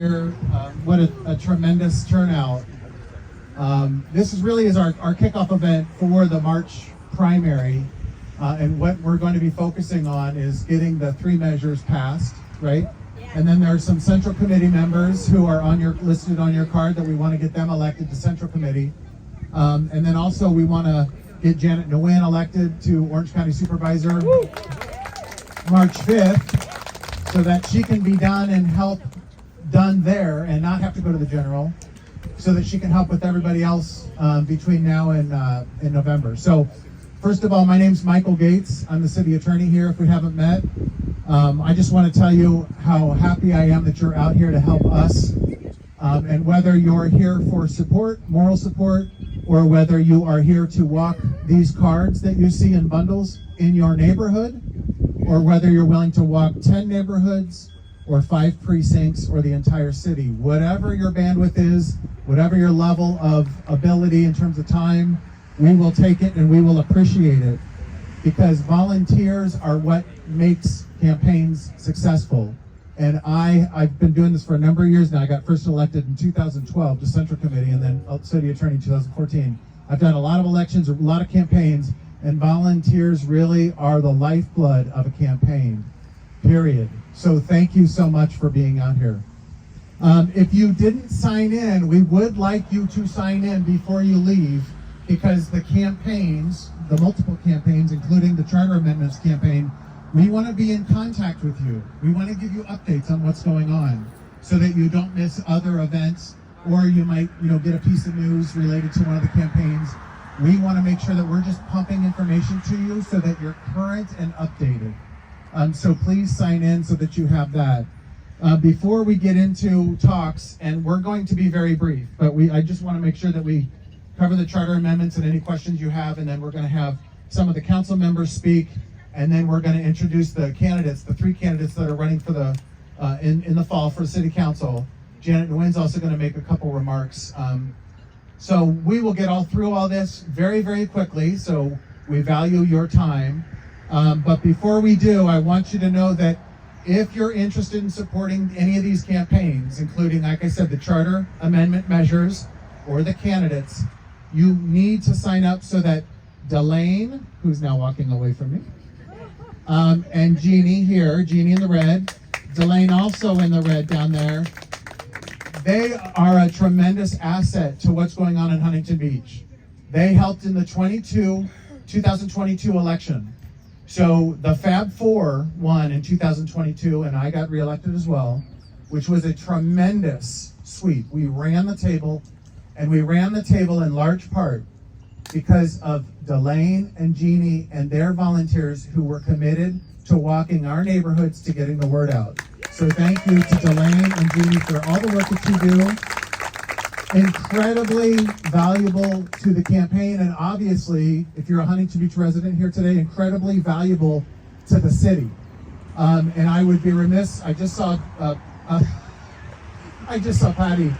here. What a tremendous turnout. This is really our kickoff event for the March primary. And what we're going to be focusing on is getting the three measures passed, right? And then there are some central committee members who are listed on your card that we want to get them elected to central committee. And then also we want to get Janet Nguyen elected to Orange County Supervisor March 5th so that she can be done there and not have to go to the general, so that she can help with everybody else between now and November. So first of all, my name's Michael Gates. I'm the city attorney here if we haven't met. I just want to tell you how happy I am that you're out here to help us. And whether you're here for support, moral support, or whether you are here to walk these cards that you see in bundles in your neighborhood, or whether you're willing to walk 10 neighborhoods or 5 precincts or the entire city, whatever your bandwidth is, whatever your level of ability in terms of time, we will take it and we will appreciate it, because volunteers are what makes campaigns successful. And I've been doing this for a number of years now. I got first elected in 2012 to Central Committee and then city attorney in 2014. I've done a lot of elections, a lot of campaigns, and volunteers really are the lifeblood of a campaign, period. So thank you so much for being out here. If you didn't sign in, we would like you to sign in before you leave, because the campaigns, the multiple campaigns, including the Charter Amendments campaign, we want to be in contact with you. We want to give you updates on what's going on so that you don't miss other events, or you might, get a piece of news related to one of the campaigns. We want to make sure that we're just pumping information to you so that you're current and updated. So please sign in so that you have that. Before we get into talks, and we're going to be very brief, but I just want to make sure that we cover the charter amendments and any questions you have, and then we're going to have some of the council members speak, and then we're going to introduce the candidates, the 3 candidates that are running for the in the fall for city council. Janet Nguyen's also going to make a couple remarks. So we will get through all this very, very quickly, so we value your time. But before we do, I want you to know that if you're interested in supporting any of these campaigns, including, like I said, the charter amendment measures or the candidates, you need to sign up so that Delane, who's now walking away from me, and Jeannie here, Jeannie in the red, Delane also in the red down there, they are a tremendous asset to what's going on in Huntington Beach. They helped in the 2022 election. So the Fab Four won in 2022, and I got reelected as well, which was a tremendous sweep. We ran the table, and we ran the table in large part because of Delane and Jeannie and their volunteers who were committed to walking our neighborhoods to getting the word out. So thank you to Delane and Jeannie for all the work that you do. Incredibly valuable to the campaign, and obviously, if you're a Huntington Beach resident here today, incredibly valuable to the city. And I would be remiss, I just saw Patty.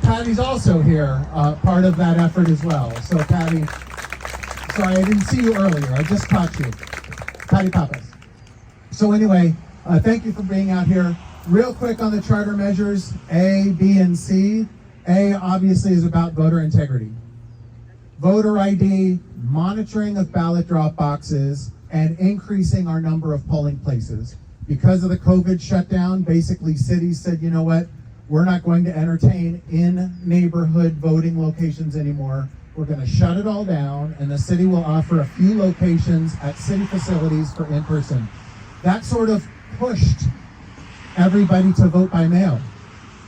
Patty's also here, part of that effort as well. So Patty, sorry, I didn't see you earlier. I just caught you. Patty Pappas. So anyway, thank you for being out here. Real quick on the charter measures, A, B, and C. A, obviously, is about voter integrity. Voter ID, monitoring of ballot drop boxes, and increasing our number of polling places. Because of the COVID shutdown, basically cities said, you know what, we're not going to entertain in-neighborhood voting locations anymore. We're going to shut it all down, and the city will offer a few locations at city facilities for in-person. That sort of pushed everybody to vote by mail.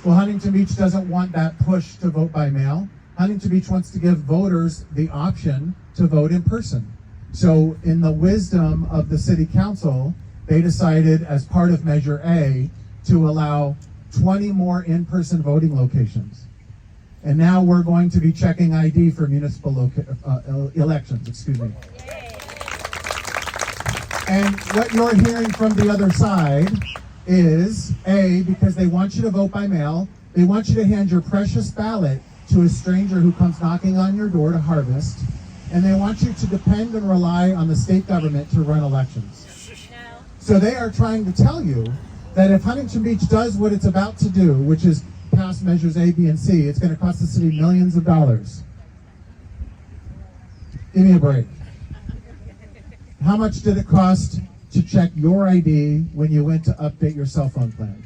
Well, Huntington Beach doesn't want that push to vote by mail. Huntington Beach wants to give voters the option to vote in person. So in the wisdom of the city council, they decided as part of Measure A to allow 20 more in-person voting locations. And now we're going to be checking ID for municipal elections, excuse me. And what you're hearing from the other side is, A, because they want you to vote by mail, they want you to hand your precious ballot to a stranger who comes knocking on your door to harvest, and they want you to depend and rely on the state government to run elections. So they are trying to tell you that if Huntington Beach does what it's about to do, which is pass measures A, B, and C, it's going to cost the city millions of dollars. Give me a break. How much did it cost to check your ID when you went to update your cell phone plan?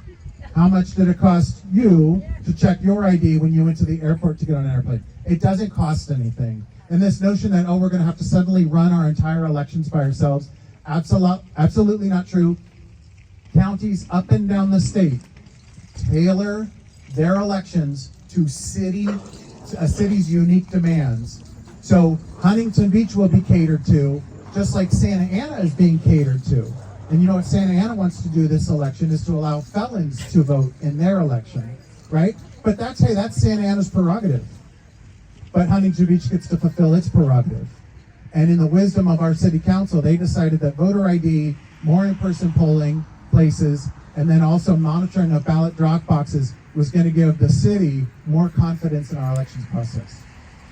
How much did it cost you to check your ID when you went to the airport to get on an airplane? It doesn't cost anything. And this notion that, oh, we're going to have to suddenly run our entire elections by ourselves, absolutely not true. Counties up and down the state tailor their elections to a city's unique demands. So Huntington Beach will be catered to, just like Santa Ana is being catered to. And you know what Santa Ana wants to do this election is to allow felons to vote in their election, right? But that's Santa Ana's prerogative. But Huntington Beach gets to fulfill its prerogative. And in the wisdom of our city council, they decided that voter ID, more in-person polling places, and then also monitoring of ballot drop boxes was going to give the city more confidence in our elections process.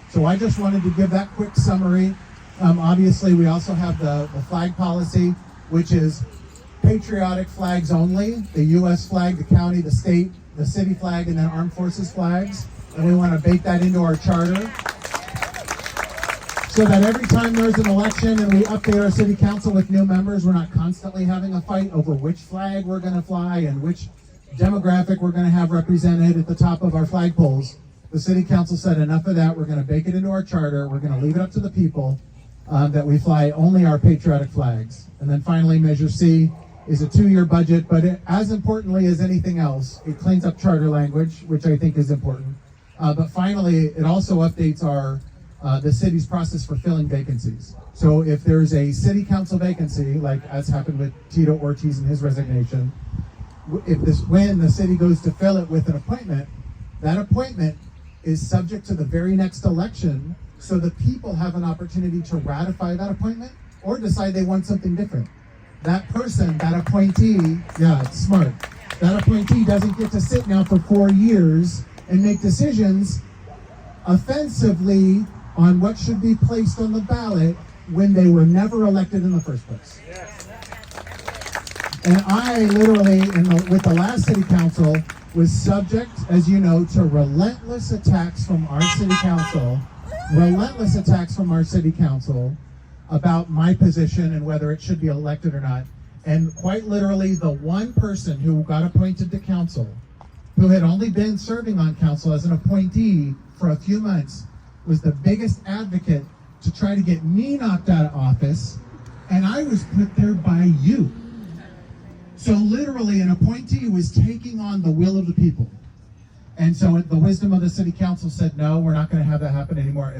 So I just wanted to give that quick summary. Obviously, we also have the flag policy, which is patriotic flags only, the U.S. flag, the county, the state, the city flag, and then armed forces flags. And we want to bake that into our charter so that every time there's an election and we update our city council with new members, we're not constantly having a fight over which flag we're going to fly and which demographic we're going to have represented at the top of our flagpoles. The city council said enough of that. We're going to bake it into our charter. We're going to leave it up to the people that we fly only our patriotic flags. And then finally, Measure C is a 2-year budget, but as importantly as anything else, it cleans up charter language, which I think is important. But finally, it also updates the city's process for filling vacancies. So if there's a city council vacancy, like as happened with Tito Ortiz and his resignation, when the city goes to fill it with an appointment, that appointment is subject to the very next election, so the people have an opportunity to ratify that appointment or decide they want something different. That person, that appointee, yeah, it's smart. That appointee doesn't get to sit now for 4 years and make decisions offensively on what should be placed on the ballot when they were never elected in the first place. And I literally, with the last city council, was subject, as you know, to relentless attacks from our city council about my position and whether it should be elected or not. And quite literally, the one person who got appointed to council, who had only been serving on council as an appointee for a few months, was the biggest advocate to try to get me knocked out of office, and I was put there by you. So literally, an appointee was taking on the will of the people. And so the wisdom of the city council said, no, we're not going to have that happen anymore.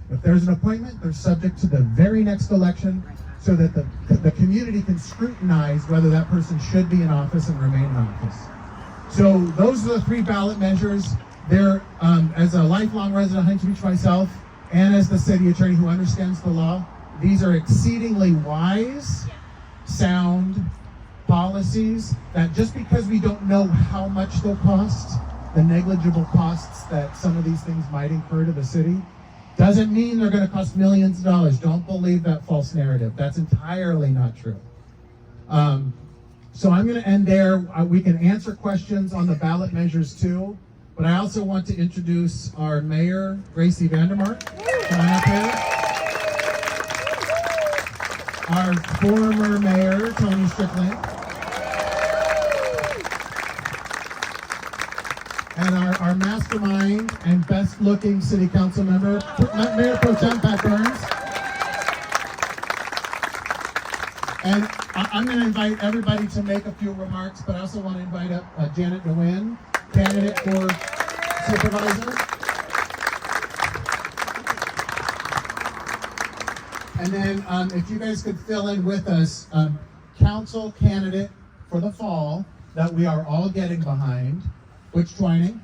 If there's an appointment, they're subject to the very next election so that the community can scrutinize whether that person should be in office and remain in office. So those are the 3 ballot measures. They're, as a lifelong resident of Huntington Beach myself, and as the city attorney who understands the law, these are exceedingly wise, sound policies that just because we don't know how much they'll cost, the negligible costs that some of these things might incur to the city, doesn't mean they're going to cost millions of dollars. Don't believe that false narrative. That's entirely not true. So I'm going to end there. We can answer questions on the ballot measures too, but I also want to introduce our mayor, Gracie Vandermark. Come on up here. Our former mayor, Tony Strickland. And our mastermind and best-looking city council member, Mayor Pro Tem Pat Burns. And I'm going to invite everybody to make a few remarks, but I also want to invite up Janet Nguyen, candidate for supervisor. And then if you guys could fill in with us, council candidate for the fall that we are all getting behind, Butch Twining.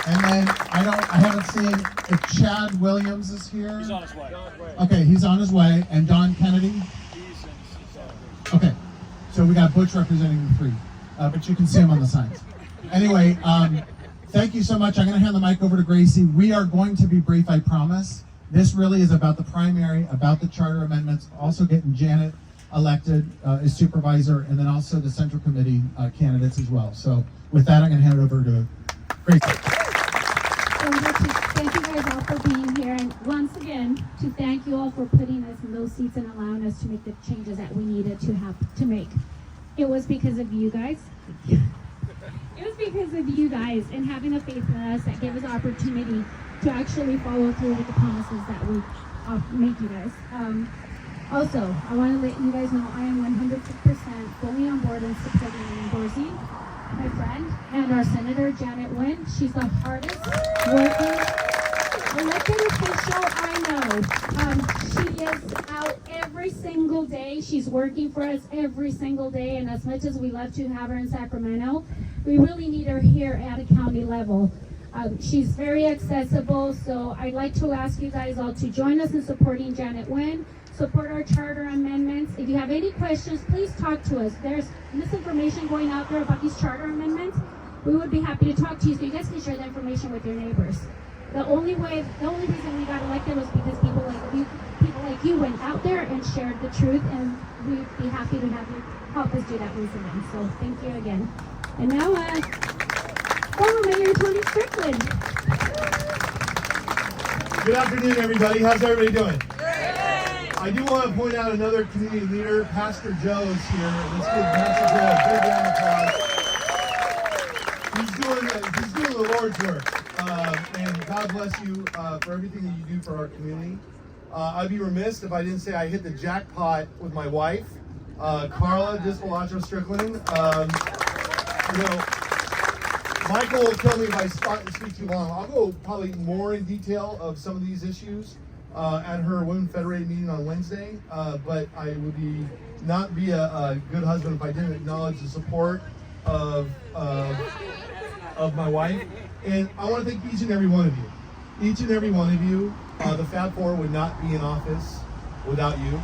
And then I haven't seen if Chad Williams is here. He's on his way. Okay, he's on his way. And Don Kennedy? Okay, so we got Butch representing the 3, but you can see him on the signs. Anyway, thank you so much. I'm going to hand the mic over to Gracie. We are going to be brief, I promise. This really is about the primary, about the charter amendments, also getting Janet elected as supervisor, and then also the Central Committee candidates as well. So with that, I'm going to hand it over to Grace. So I'd like to thank you guys all for being here, and once again, to thank you all for putting us in those seats and allowing us to make the changes that we needed to make. It was because of you guys. It was because of you guys and having the faith in us that gave us the opportunity to actually follow through with the promises that we make you guys. Also, I want to let you guys know I am 100% fully on board and supporting Dorsey, my friend, and our Senator Janet Nguyen. She's the hardest working elected official I know. She is out every single day. She's working for us every single day, and as much as we love to have her in Sacramento, we really need her here at a county level. She's very accessible, so I'd like to ask you guys all to join us in supporting Janet Nguyen, support our charter amendments. If you have any questions, please talk to us. There's misinformation going out there about these charter amendments. We would be happy to talk to you so you guys can share the information with your neighbors. The only reason we got elected was because people like you went out there and shared the truth, and we'd be happy to have you help us do that once again. So thank you again. And now, former Mayor Tony Strickland. Good afternoon, everybody. How's everybody doing? I do want to point out another community leader, Pastor Joe is here. Let's give Pastor Joe a big round of applause. He's doing the Lord's work. And God bless you for everything that you do for our community. I'd be remiss if I didn't say I hit the jackpot with my wife, Carla Dispalacho Strickland. Michael will tell me if I speak too long. I'll go probably more in detail of some of these issues at her Women Federated meeting on Wednesday. But I would not be a good husband if I didn't acknowledge the support of my wife. And I want to thank each and every one of you. Each and every one of you. The Fab Four would not be in office without you.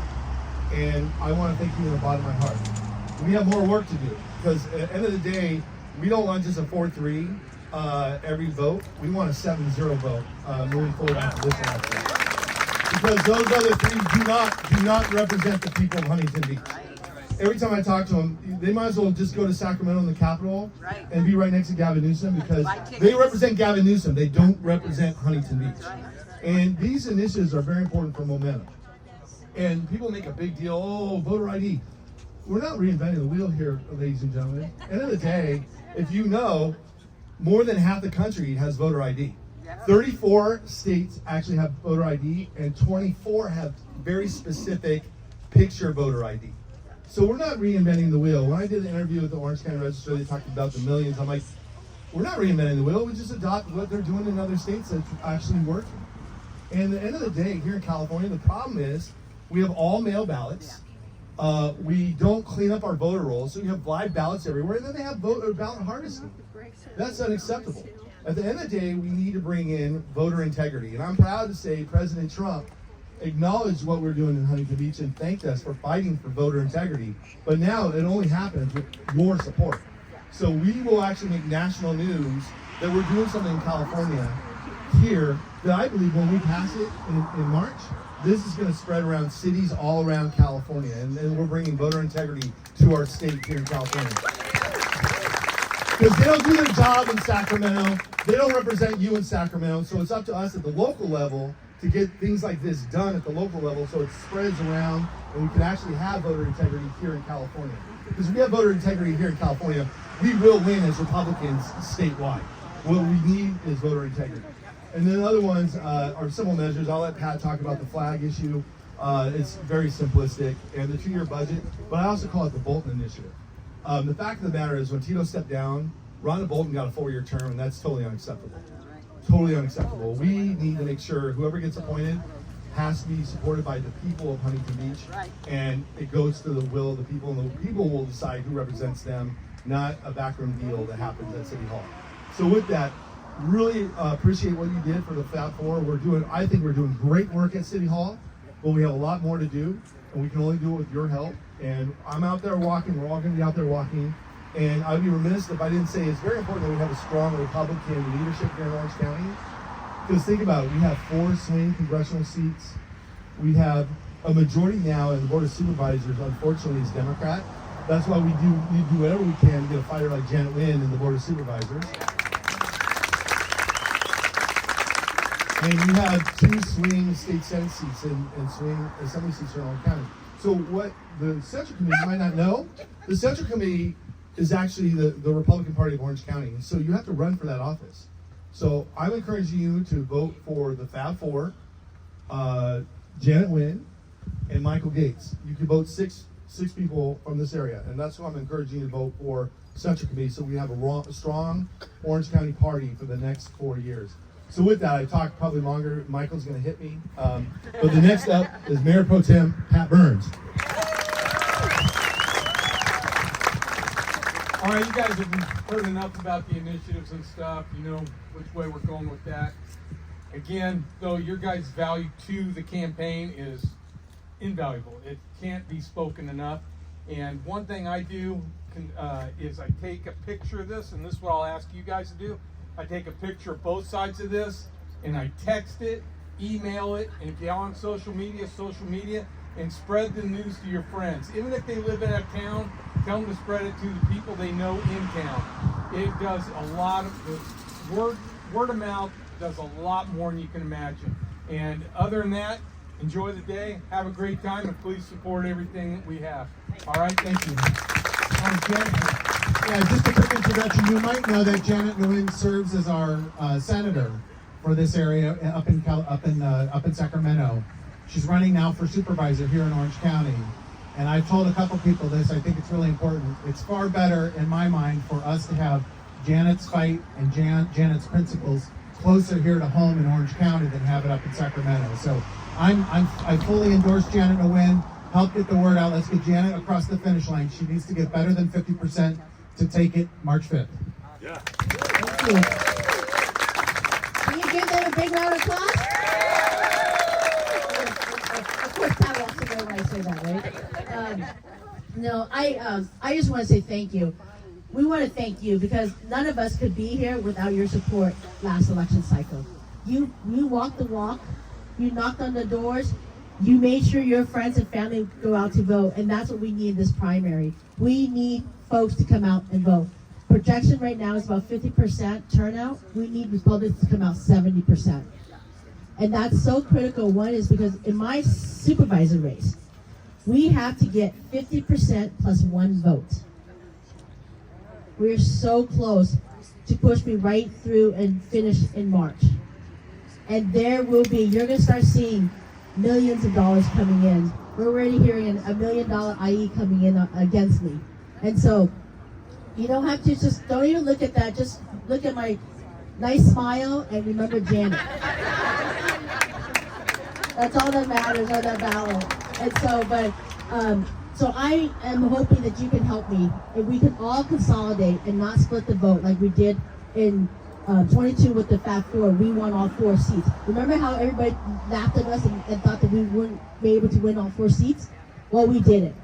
And I want to thank you in the bottom of my heart. We have more work to do because at the end of the day, we don't want just a 4-3 every vote. We want a 7-0 vote moving forward after this election. Because those other three do not represent the people of Huntington Beach. Every time I talk to them, they might as well just go to Sacramento in the Capitol and be right next to Gavin Newsom because they represent Gavin Newsom. They don't represent Huntington Beach. And these initiatives are very important for momentum. And people make a big deal, oh, voter ID. We're not reinventing the wheel here, ladies and gentlemen. At the end of the day, if you know, more than half the country has voter ID. 34 states actually have voter ID, and 24 have very specific picture voter ID. So we're not reinventing the wheel. When I did the interview with the Orange County Register, they talked about the millions. I'm like, we're not reinventing the wheel. We just adopt what they're doing in other states that's actually working. And at the end of the day, here in California, the problem is we have all mail ballots. We don't clean up our voter rolls, so you have live ballots everywhere, and then they have ballot harvesting. That's unacceptable. At the end of the day, we need to bring in voter integrity. And I'm proud to say President Trump acknowledged what we're doing in Huntington Beach and thanked us for fighting for voter integrity. But now it only happens with your support. So we will actually make national news that we're doing something in California here that I believe when we pass it in March, this is going to spread around cities all around California. And we're bringing voter integrity to our state here in California. Because they don't do their job in Sacramento. They don't represent you in Sacramento. So it's up to us at the local level to get things like this done at the local level so it spreads around and we can actually have voter integrity here in California. Because if we have voter integrity here in California, we will win as Republicans statewide. What we need is voter integrity. And then the other ones are simple measures. I'll let Pat talk about the flag issue. It's very simplistic, and the 2-year budget, but I also call it the Bolton Initiative. The fact of the matter is when Tito stepped down, Rhonda Bolton got a 4-year term, and that's totally unacceptable. Totally unacceptable. We need to make sure whoever gets appointed has to be supported by the people of Huntington Beach, and it goes to the will of the people, and the people will decide who represents them, not a backroom deal that happens at City Hall. So with that, really appreciate what you did for the Fab Four. I think we're doing great work at City Hall, but we have a lot more to do, and we can only do it with your help. And I'm out there walking. We're all going to be out there walking. And I'd be remiss if I didn't say it's very important that we have a strong Republican leadership here in Orange County. Because think about it, we have 4 swing congressional seats. We have a majority now in the Board of Supervisors, unfortunately, is Democrat. That's why we do whatever we can to get a fighter like Janet Wynn in the Board of Supervisors. And you have 2 swing state Senate seats and swing assembly seats in Orange County. So what the Central Committee might not know, the Central Committee is actually the Republican Party of Orange County. And so you have to run for that office. So I'm encouraging you to vote for the Fab Four, Janet Wynn, and Michael Gates. You can vote six people from this area, and that's who I'm encouraging you to vote for Central Committee, so we have a strong Orange County party for the next 4 years. So with that, I talked probably longer. Michael's going to hit me. But the next up is Mayor Pro Tem Pat Burns. All right, you guys have heard enough about the initiatives and stuff. You know which way we're going with that. Again, though, your guys' value to the campaign is invaluable. It can't be spoken enough. And one thing I do is I take a picture of this, and this is what I'll ask you guys to do. I take a picture of both sides of this, and I text it, email it, and if you're on social media, and spread the news to your friends. Even if they live out of town, tell them to spread it to the people they know in town. It does a lot of, word of mouth does a lot more than you can imagine. And other than that, enjoy the day, have a great time, and please support everything that we have. All right, thank you. Yeah, just a quick introduction. You might know that Janet Nguyen serves as our senator for this area up in Sacramento. She's running now for supervisor here in Orange County. And I've told a couple people this. I think it's really important. It's far better, in my mind, for us to have Janet's fight and Janet's principles closer here to home in Orange County than have it up in Sacramento. So I fully endorse Janet Nguyen. Help get the word out. Let's get Janet across the finish line. She needs to get better than 50% to take it March 5th. Yeah. Thank you. Can you give them a big round of applause? Of course, Pat wants to know when I say that, right? No, I just want to say thank you. We want to thank you because none of us could be here without your support last election cycle. You walked the walk. You knocked on the doors. You made sure your friends and family go out to vote, and that's what we need in this primary. We need folks to come out and vote. Projection right now is about 50% turnout. We need Republicans to come out 70%. And that's so critical. One is because in my supervisor race, we have to get 50% plus 1 vote. We're so close to push me right through and finish in March. And there will be, you're going to start seeing millions of dollars coming in. We're already hearing $1 million IE coming in against me. And so you don't have to don't even look at that. Just look at my nice smile and remember Janet. That's all that matters on that ballot. And so, so I am hoping that you can help me. If we can all consolidate and not split the vote like we did in 22 with the Fab Four. We won all 4 seats. Remember how everybody laughed at us and thought that we wouldn't be able to win all 4 seats? Well, we did it.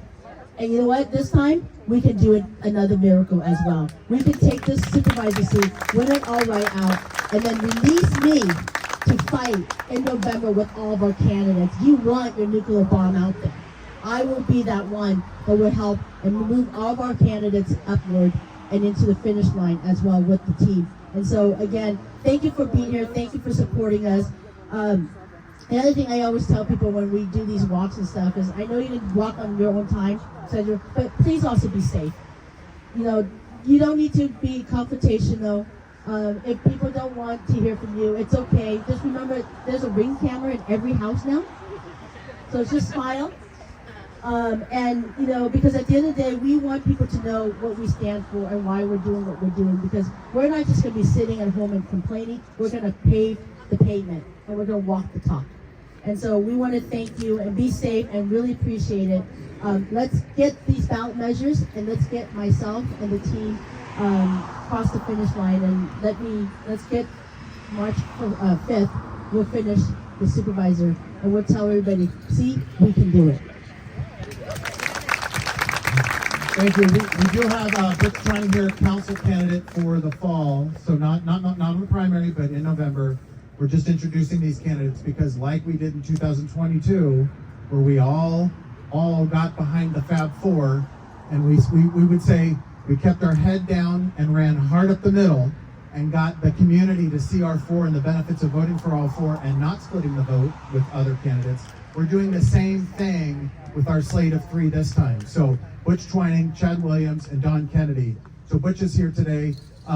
And you know what? This time, we can do it another miracle as well. We can take this supervisor seat, win it all right out, and then release me to fight in November with all of our candidates. You want your nuclear bomb out there. I will be that one that will help and move all of our candidates upward and into the finish line as well with the team. And so again, thank you for being here. Thank you for supporting us. The other thing I always tell people when we do these walks and stuff is I know you can walk on your own time, but please also be safe. You know, you don't need to be confrontational. If people don't want to hear from you, it's okay. Just remember, there's a Ring camera in every house now. So just smile. And, you know, because at the end of the day, we want people to know what we stand for and why we're doing what we're doing. Because we're not just going to be sitting at home and complaining. We're going to pave the pavement and we're going to walk the talk. And so we want to thank you and be safe and really appreciate it. Let's get these ballot measures and let's get myself and the team across the finish line. And let's get March 5th. We'll finish the supervisor and we'll tell everybody, see, we can do it. Thank you. We do have Brooke Trying here, council candidate for the fall. So not in the primary, but in November. We're just introducing these candidates because like we did in 2022, where we all got behind the Fab Four, and we would say we kept our head down and ran hard up the middle and got the community to see our four and the benefits of voting for all four and not splitting the vote with other candidates. We're doing the same thing with our slate of three this time. So Butch Twining, Chad Williams, and Don Kennedy. So Butch is here today.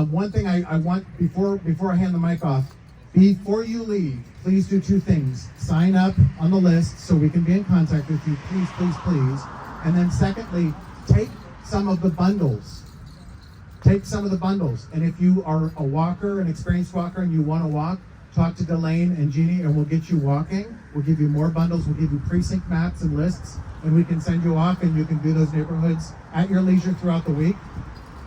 One thing I want, before I hand the mic off, before you leave, please do two things. Sign up on the list so we can be in contact with you, please, please, please. And then secondly, take some of the bundles. Take some of the bundles. And if you are a walker, an experienced walker, and you want to walk, talk to Delane and Jeannie and we'll get you walking. We'll give you more bundles. We'll give you precinct maps and lists, and we can send you off and you can do those neighborhoods at your leisure throughout the week.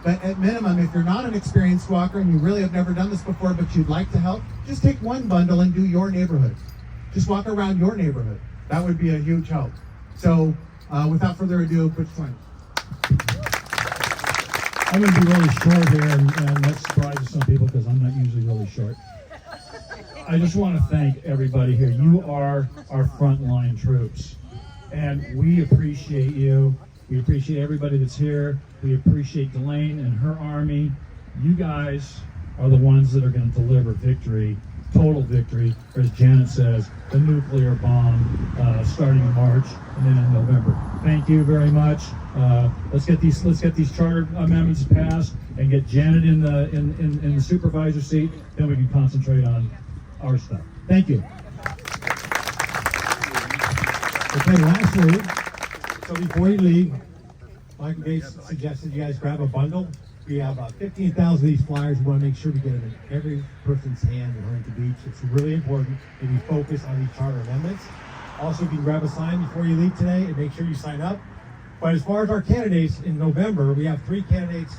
But at minimum, if you're not an experienced walker and you really have never done this before, but you'd like to help, just take one bundle and do your neighborhood. Just walk around your neighborhood. That would be a huge help. So without further ado, Butch Twining. I'm going to be really short here, and that surprises some people because I'm not usually really short. I just want to thank everybody here. You are our frontline troops, and we appreciate you. We appreciate everybody that's here. We appreciate Delane and her army. You guys are the ones that are going to deliver victory, total victory, or as Janet says, the nuclear bomb starting in March and then in November. Thank you very much. Let's get these charter amendments passed and get Janet in the supervisor seat. Then we can concentrate on our stuff. Thank you. Okay, lastly, so before you leave, Michael Gates suggested you guys grab a bundle. We have 15,000 of these flyers. We want to make sure we get them in every person's hand in Huntington Beach. It's really important that we focus on these charter amendments. Also, if you can grab a sign before you leave today and make sure you sign up. But as far as our candidates in November, we have three candidates: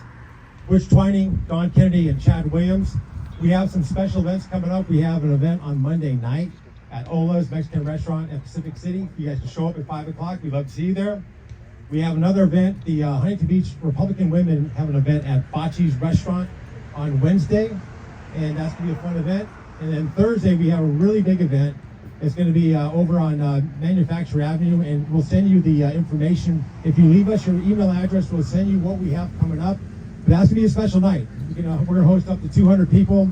Butch Twining, Don Kennedy, and Chad Williams. We have some special events coming up. We have an event on Monday night at Ola's Mexican Restaurant at Pacific City. You guys can show up at 5 o'clock. We'd love to see you there. We have another event. The Huntington Beach Republican women have an event at Bocce's Restaurant on Wednesday, and that's going to be a fun event. And then Thursday, we have a really big event. It's going to be over on Manufacturer Avenue, and we'll send you the information. If you leave us your email address, we'll send you what we have coming up. But that's going to be a special night. We're going to host up to 200 people.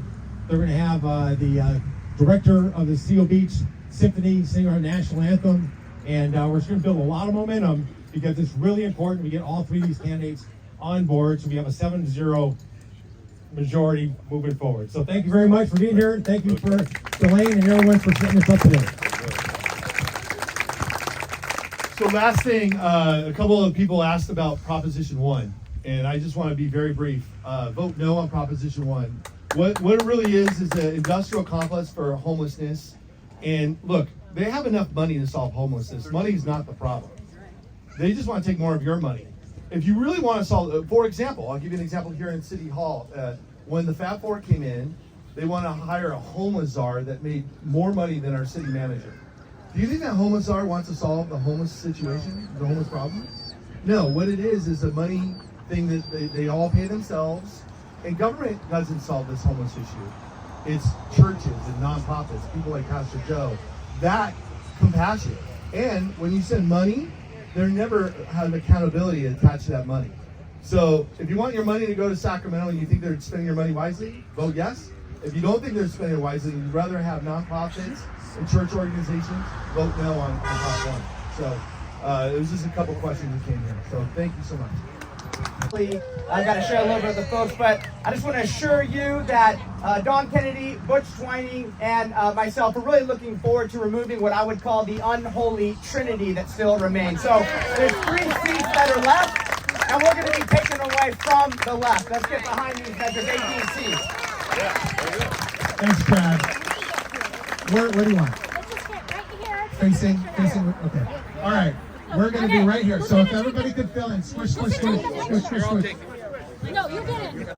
They're going to have the director of the Seal Beach Symphony sing our national anthem, and we're just going to build a lot of momentum because it's really important we get all three of these candidates on board so we have a 7-0 majority moving forward. So thank you very much for being here. Thank you for Delane and everyone for setting this up today. So last thing, a couple of people asked about Proposition 1, and I just want to be very brief. Vote no on Proposition 1. What it really is an industrial complex for homelessness. And look, they have enough money to solve homelessness. Money's not the problem. They just want to take more of your money. If you really want to solve, for example, I'll give you an example here in City Hall. When the Fab Four came in, they want to hire a homeless czar that made more money than our city manager. Do you think that homeless czar wants to solve the homeless situation, the homeless problem? No, what it is a money thing that they all pay themselves. And government doesn't solve this homeless issue. It's churches and nonprofits, people like Pastor Joe, that compassion. And when you send money, there never has accountability attached to that money. So if you want your money to go to Sacramento and you think they're spending your money wisely, vote yes. If you don't think they're spending it wisely, you'd rather have nonprofits and church organizations, vote no on Prop 1. So it was just a couple questions that came here. So thank you so much. I've got to share a little bit with the folks, but I just want to assure you that Don Kennedy, Butch Twining, and myself are really looking forward to removing what I would call the unholy trinity that still remains. So there's 3 seats that are left, and we're going to be taken away from the left. Let's get behind these guys. There's 18 seats. Thanks, Chad. Where do you want? Facing, okay. All right. We're going to be right here. So if everybody could fill in, squish, squish, squish, squish, squish, squish. No, you didn't.